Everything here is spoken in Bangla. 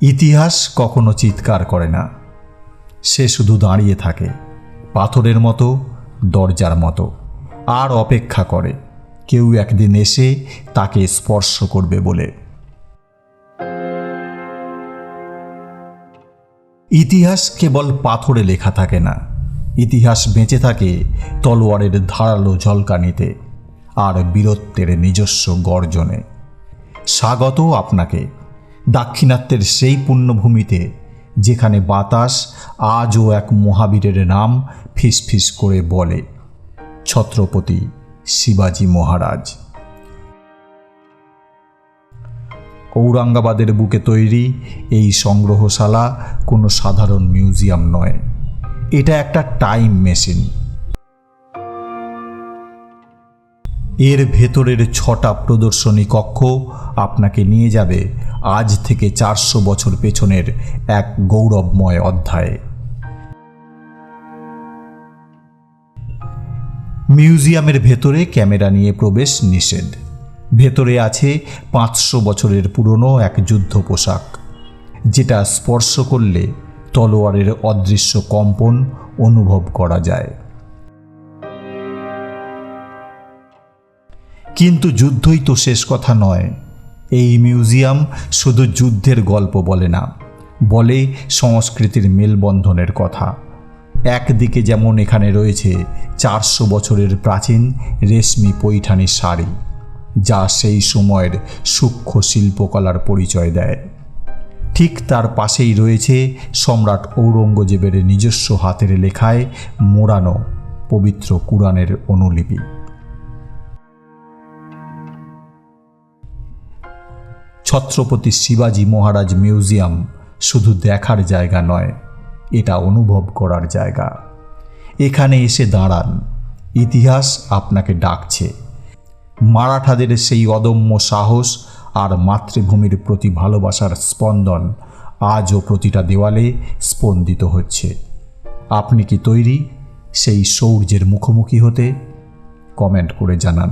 ইতিহাস কখনো চিৎকার করে না, সে শুধু দাঁড়িয়ে থাকে পাথরের মতো, দরজার মতো, আর অপেক্ষা করে কেউ একদিন এসে তাকে স্পর্শ করবে বলে। ইতিহাস কেবল পাথরে লেখা থাকে না, ইতিহাস বেঁচে থাকে তলোয়ারের ধারালো ঝলকানিতে আর বীরত্বের নিজস্ব গর্জনে। স্বাগত আপনাকে দাক্ষিণাত্যের সেই পুণ্যভূমিতে, যেখানে বাতাস আজও এক মহাবীরের নাম ফিসফিস করে বলে, ছত্রপতি শিবাজি মহারাজ। ঔরঙ্গাবাদের বুকে তৈরি এই সংগ্রহশালা কোনো সাধারণ মিউজিয়াম নয়, এটা একটা টাইম মেশিন। এর ভেতরের 6টা প্রদর্শনী কক্ষ আপনাকে নিয়ে যাবে আজ থেকে 400 বছর পেছনের এক গৌরবময় অধ্যায়ে। মিউজিয়ামের ভেতরে ক্যামেরা নিয়ে প্রবেশ নিষেধ। ভেতরে আছে 500 বছরের পুরনো এক যুদ্ধ পোশাক, যেটা স্পর্শ করলে তলোয়ারের অদৃশ্য কম্পন অনুভব করা যায়। কিন্তু যুদ্ধই তো শেষ কথা নয়। এই মিউজিয়াম শুধু যুদ্ধের গল্প বলে না, বলে সংস্কৃতির মেলবন্ধনের কথা। একদিকে যেমন এখানে রয়েছে 400 বছরের প্রাচীন রেশমি পৈঠানি শাড়ি, যা সেই সময়ের সূক্ষ্ম শিল্পকলার পরিচয় দেয়। ঠিক তার পাশেই রয়েছে সম্রাট ঔরঙ্গজেবের নিজস্ব হাতের লেখায় মোড়ানো পবিত্র কুরআনের অনুলিপি। ছত্রপতি শিবাজি মহারাজ মিউজিয়াম শুধু দেখার জায়গা নয়, এটা অনুভব করার জায়গা। এখানে এসে দাঁড়ান, ইতিহাস আপনাকে ডাকছে। মারাঠাদের সেই অদম্য সাহস আর মাতৃভূমির প্রতি ভালোবাসার স্পন্দন আজও প্রতিটা দেওয়ালে স্পন্দিত হচ্ছে। আপনি কি তৈরি সেই শৌর্যের মুখোমুখি হতে? কমেন্ট করে জানান।